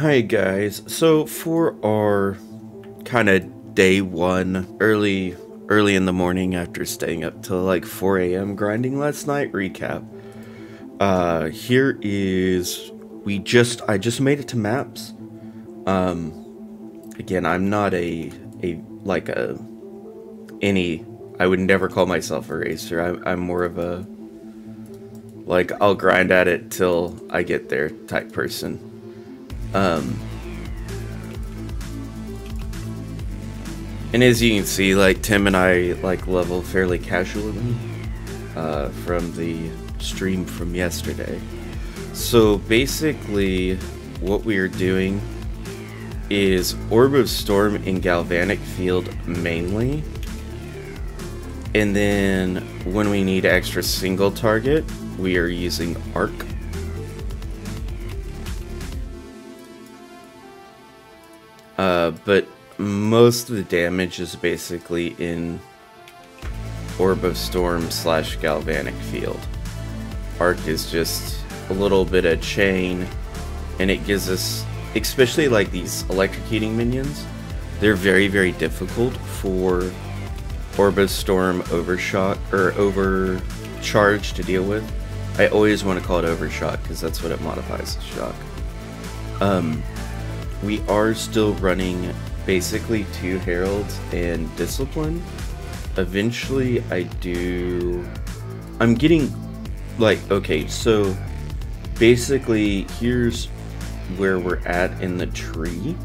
Hi guys, so for our kind of day one, early in the morning after staying up till like 4 a.m. grinding last night recap. Here is, I just made it to maps. Again, I'm not I would never call myself a racer. I'm more of a, like, I'll grind at it till I get there type person. And as you can see, like, Tim and I, like, level fairly casually, from the stream from yesterday. So basically, what we are doing is Orb of Storm in Galvanic field mainly. And then when we need extra single target, we are using Arc. But most of the damage is basically in Orb of Storm / Galvanic field. Arc is just a little bit of chain, and it gives us, especially like these electrocuting minions, they're very, very difficult for Orb of Storm overshot or overcharge to deal with. I always want to call it overshot because that's what it modifies as shock. We are still running basically 2 Heralds and Discipline. Eventually I'm getting, like, okay, so basically here's where we're at in the tree.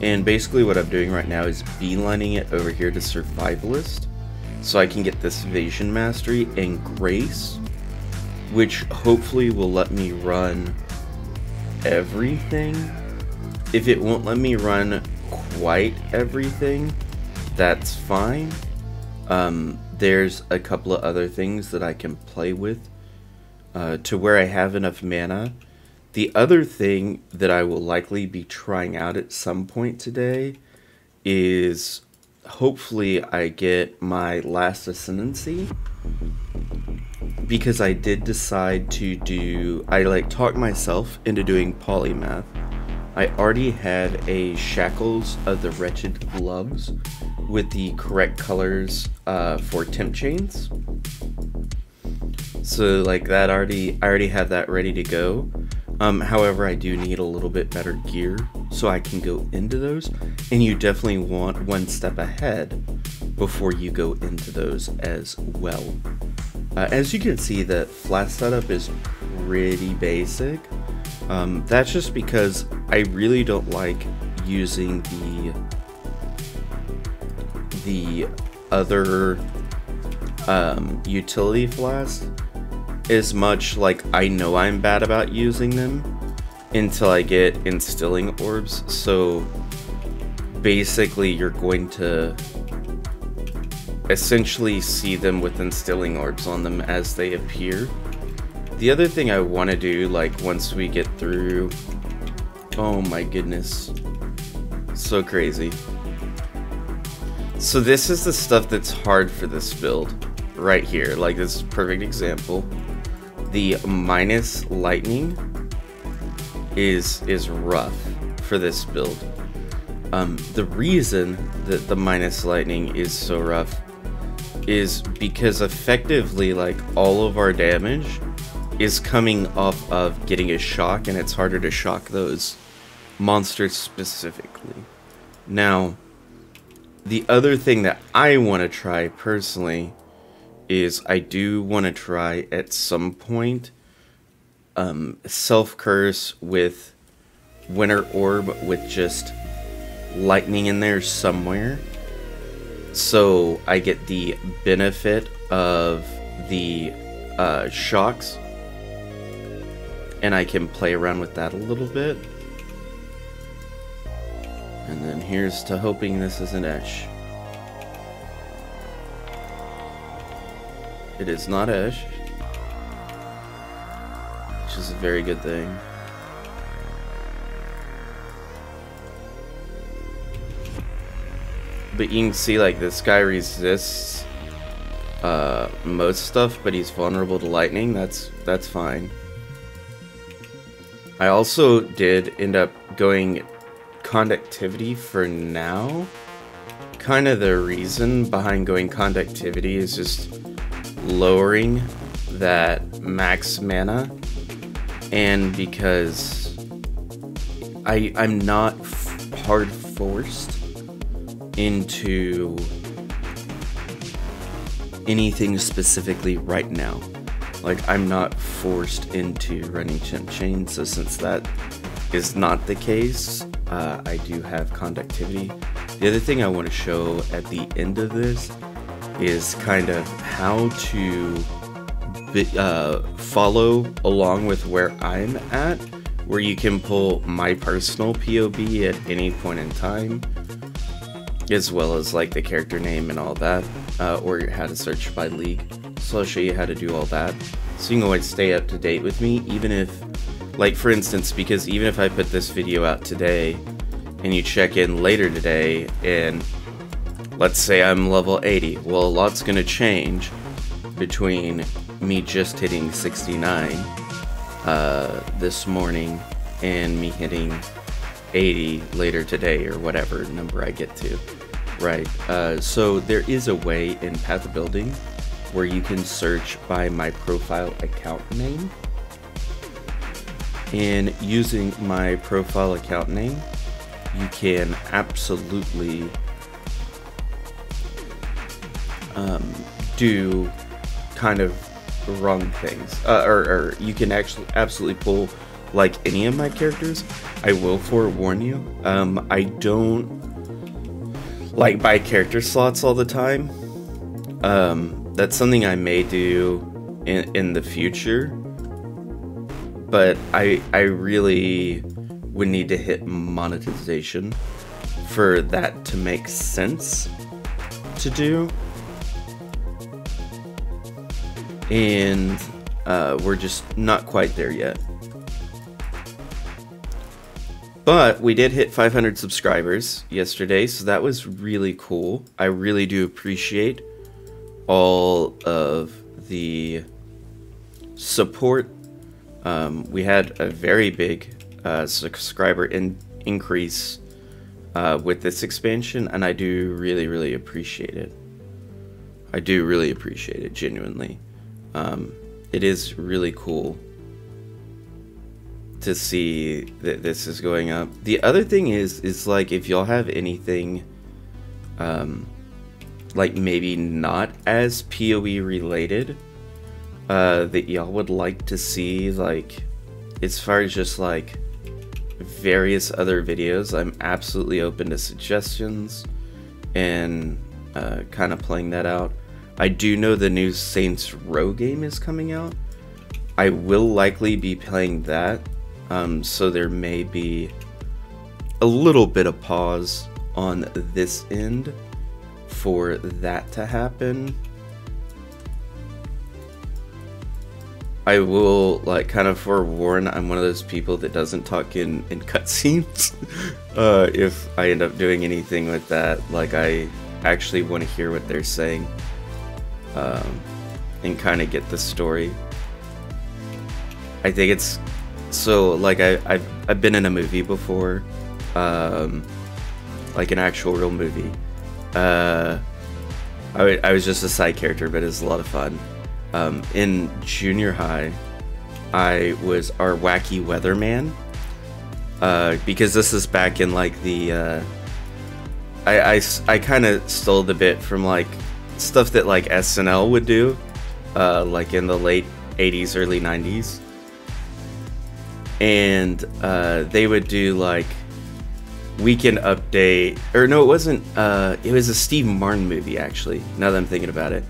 And basically what I'm doing right now is beelining it over here to Survivalist, so I can get this Evasion Mastery and Grace, which hopefully will let me run everything. If it won't let me run quite everything, that's fine. There's a couple of other things that I can play with to where I have enough mana. The other thing that I will likely be trying out at some point today is hopefully I get my last Ascendancy, because I did decide to do, I like talked myself into doing polymath. I already had a Shackles of the Wretched Gloves with the correct colors for temp chains. So like that I already have that ready to go. However, I do need a little bit better gear so I can go into those, and you definitely want one step ahead before you go into those as well. As you can see, the flat setup is pretty basic. That's just because I really don't like using the other utility flasks as much. Like, I know I'm bad about using them until I get instilling orbs. So basically you're going to essentially see them with instilling orbs on them as they appear. The other thing I want to do, like, once we get through, oh my goodness, so crazy. So this is the stuff that's hard for this build right here. Like, this is a perfect example. The minus lightning is rough for this build. The reason that the minus lightning is so rough is because effectively, like, all of our damage is coming off of getting a shock, and it's harder to shock those monsters specifically. Now, the other thing that I want to try personally is I do want to try at some point self-curse with Winter Orb with just lightning in there somewhere, so I get the benefit of the shocks, and I can play around with that a little bit. And then here's to hoping this isn't Esh. It is not Esh, which is a very good thing. But you can see, like, this guy resists most stuff, but he's vulnerable to lightning. That's fine. I also did end up going conductivity for now. Kind of the reason behind going conductivity is just lowering that max mana, and because I'm not hard forced into anything specifically right now. Like, I'm not forced into running Chimp Chain, so since that is not the case, I do have conductivity. The other thing I want to show at the end of this is kind of how to follow along with where I'm at, where you can pull my personal POB at any point in time, as well as like the character name and all that, or how to search by league. So I'll show you how to do all that, so you can always stay up to date with me, even if, like for instance, because even if I put this video out today and you check in later today and let's say I'm level 80, well, a lot's gonna change between me just hitting 69 this morning and me hitting 80 later today, or whatever number I get to, right? So there is a way in path building where you can search by my profile account name, and using my profile account name, you can absolutely do kind of wrong things, or you can actually absolutely pull like any of my characters. I will forewarn you, I don't like buy character slots all the time. That's something I may do in the future, but I really would need to hit monetization for that to make sense to do. And we're just not quite there yet. But we did hit 500 subscribers yesterday, so that was really cool. I really do appreciate all of the support. We had a very big subscriber increase with this expansion, and I do really appreciate it. I do really appreciate it, genuinely. It is really cool to see that this is going up. The other thing is like, if y'all have anything like maybe not as PoE related that y'all would like to see, like as far as just like various other videos, I'm absolutely open to suggestions and kind of playing that out. I do know the new Saints Row game is coming out. I will likely be playing that, so there may be a little bit of pause on this end for that to happen. I will like kind of forewarn, I'm one of those people that doesn't talk in cutscenes. If I end up doing anything with that, like I actually want to hear what they're saying. And kind of get the story. I think it's so like I've been in a movie before, like an actual real movie. I was just a side character, but it was a lot of fun. In junior high, I was our wacky weatherman, because this is back in like the I kind of stole the bit from like stuff that like SNL would do, like in the late 80s, early 90s. And they would do like Weekend Update, or no, it wasn't, it was a Steve Martin movie actually, now that I'm thinking about it.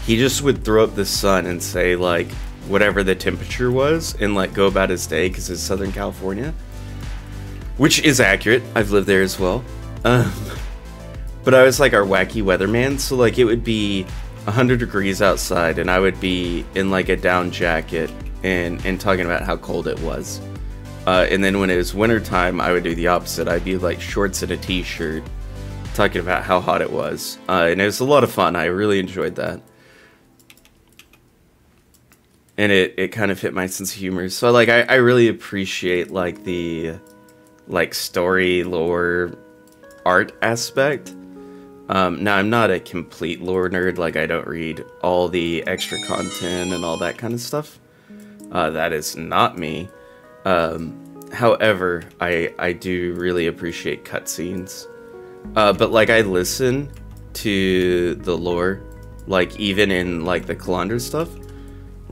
He just would throw up the sun and say like whatever the temperature was and like go about his day, because it's Southern California, which is accurate. I've lived there as well. But I was like our wacky weatherman, so like it would be 100 degrees outside and I would be in like a down jacket and talking about how cold it was. And then when it was winter time, I would do the opposite. I'd be like shorts and a t-shirt talking about how hot it was. And it was a lot of fun. I really enjoyed that. and it kind of hit my sense of humor. So like I really appreciate like the like story lore art aspect. Now I'm not a complete lore nerd, like I don't read all the extra content and all that kind of stuff. That is not me. However, I do really appreciate cutscenes. But like I listen to the lore, like even in like the Kalandra stuff.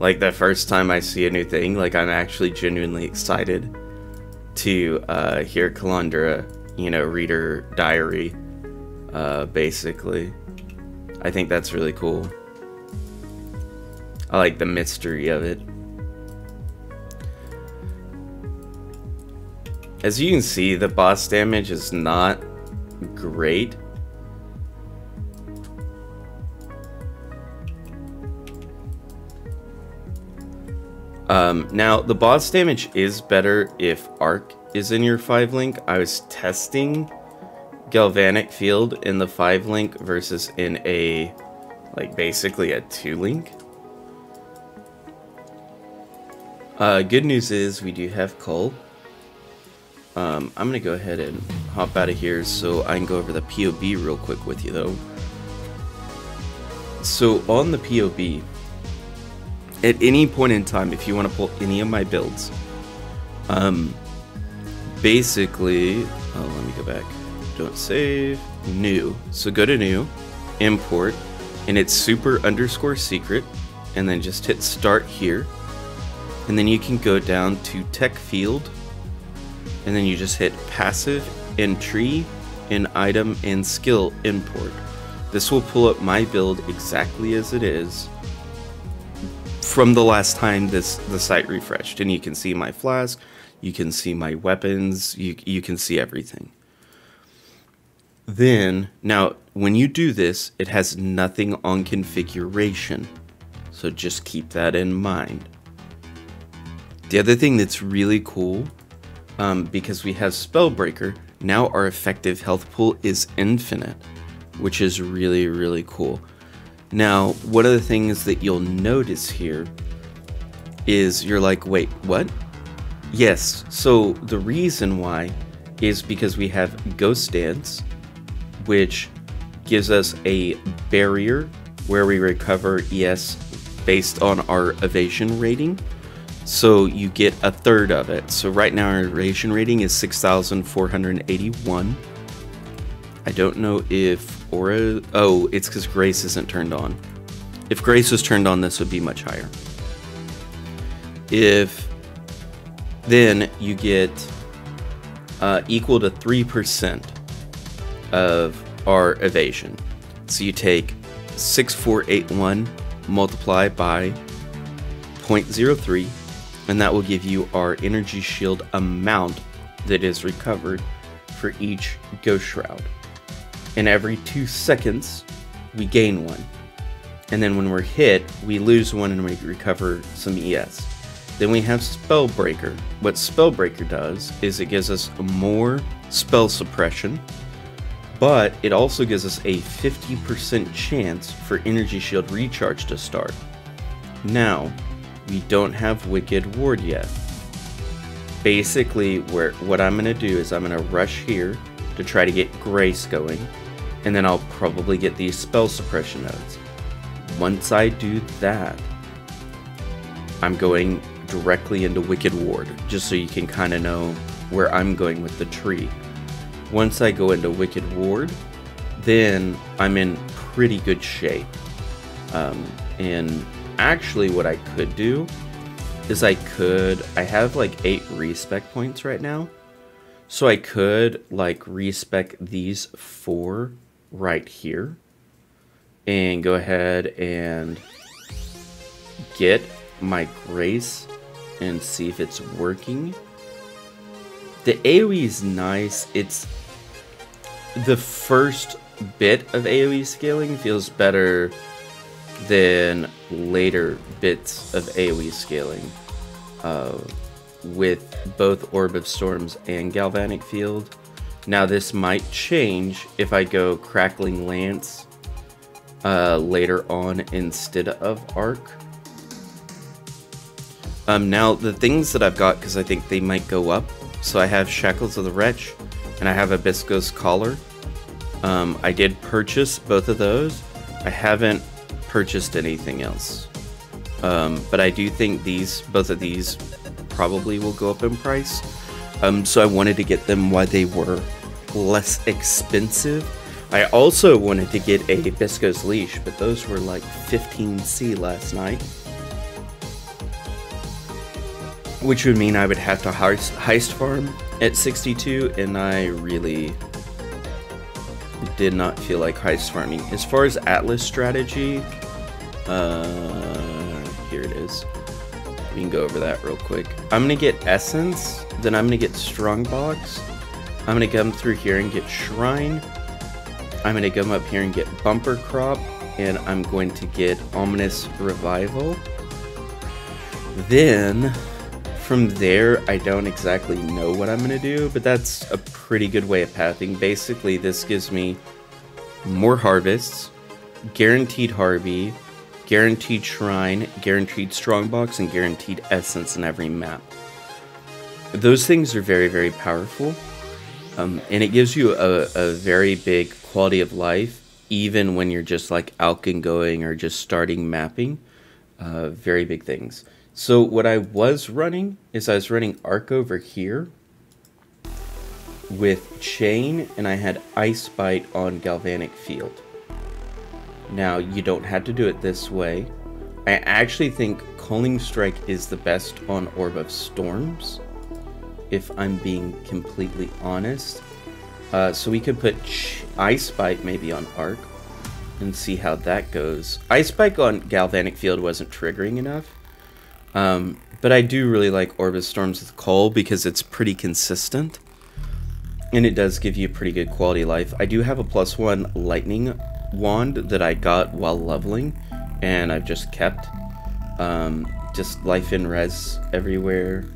Like the first time I see a new thing, like I'm actually genuinely excited to hear Kalandra, you know, read her diary, basically. I think that's really cool. I like the mystery of it. As you can see, the boss damage is not great. Now, the boss damage is better if Arc is in your 5-link. I was testing Galvanic Field in the 5-link versus in a, like, basically a 2-link. Good news is we do have Cull. I'm gonna go ahead and hop out of here so I can go over the PoB real quick with you though. So on the PoB, at any point in time, if you want to pull any of my builds, basically, let me go back. Don't save. New. So go to new, import, and it's super_secret, and then just hit start here, and then you can go down to tech field, and then you just hit passive entry and item and skill import. This will pull up my build exactly as it is from the last time the site refreshed, and you can see my flask, you can see my weapons, you can see everything. Then, now, when you do this, it has nothing on configuration, so just keep that in mind. The other thing that's really cool, because we have Spellbreaker, now our effective health pool is infinite, which is really, really cool. Now, one of the things that you'll notice here is you're like, wait, what? Yes, so the reason why is because we have Ghost Dance, which gives us a barrier where we recover ES based on our evasion rating. So you get a third of it. So right now our evasion rating is 6,481. I don't know if Aura... Oh, it's because Grace isn't turned on. If Grace was turned on, this would be much higher. Then you get equal to 3% of our evasion. So you take 6,481 multiplied by 0.03, and that will give you our energy shield amount that is recovered for each Ghost Shroud. And every 2 seconds, we gain one. And then when we're hit, we lose one and we recover some ES. Then we have Spellbreaker. What Spellbreaker does is it gives us more spell suppression, but it also gives us a 50% chance for energy shield recharge to start. Now, we don't have Wicked Ward yet. Basically, what I'm going to do is I'm going to rush here to try to get Grace going, and then I'll probably get these spell suppression nodes. Once I do that, I'm going directly into Wicked Ward, just so you can kind of know where I'm going with the tree. Once I go into Wicked Ward, then I'm in pretty good shape. And actually what I could do is I have like 8 respec points right now. So I could like respec these 4 right here and go ahead and get my Grace and see if it's working. The AoE is nice. It's the first bit of AoE scaling feels better than later bits of AoE scaling with both Orb of Storms and Galvanic Field. Now this might change if I go Crackling Lance later on instead of Arc. Now the things that I've got, because I think they might go up. So I have Shackles of the Wretch, and I have Abyssco's Collar. I did purchase both of those. I haven't purchased anything else. But I do think both of these probably will go up in price. So I wanted to get them while they were less expensive. I also wanted to get a Abyssco's Leash, but those were like 15C last night. Which would mean I would have to heist farm at 62, and I really did not feel like heist farming. As far as Atlas strategy, here it is. We can go over that real quick. I'm gonna get Essence, then I'm gonna get Strongbox. I'm gonna come through here and get Shrine. I'm gonna come up here and get Bumper Crop, and I'm going to get Ominous Revival. Then from there, I don't exactly know what I'm gonna do, but that's a pretty good way of pathing. Basically, this gives me more harvests, guaranteed Harvey, guaranteed Shrine, guaranteed Strongbox, and guaranteed Essence in every map. Those things are very, very powerful, and it gives you a very big quality of life, even when you're just like Alkin going or just starting mapping. Very big things. So what I was running is I was running Arc over here with Chain, and I had Ice Bite on Galvanic Field. Now, you don't have to do it this way. I actually think Culling Strike is the best on Orb of Storms, if I'm being completely honest. So we could put Ice Bite maybe on Arc and see how that goes. Ice Bite on Galvanic Field wasn't triggering enough. But I do really like Orb of Storms with Cull because it's pretty consistent. And it does give you pretty good quality of life. I do have a +1 Lightning Wand that I got while leveling, and I've just kept. Just life in res everywhere.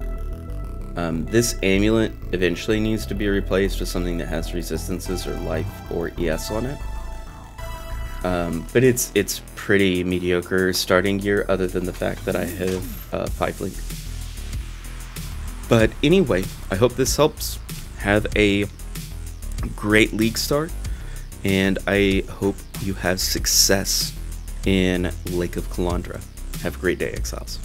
This amulet eventually needs to be replaced with something that has resistances or life or ES on it. But it's pretty mediocre starting gear, other than the fact that I have 5 link. But anyway, I hope this helps. Have a great league start, and I hope you have success in Lake of Kalandra. Have a great day, Exiles.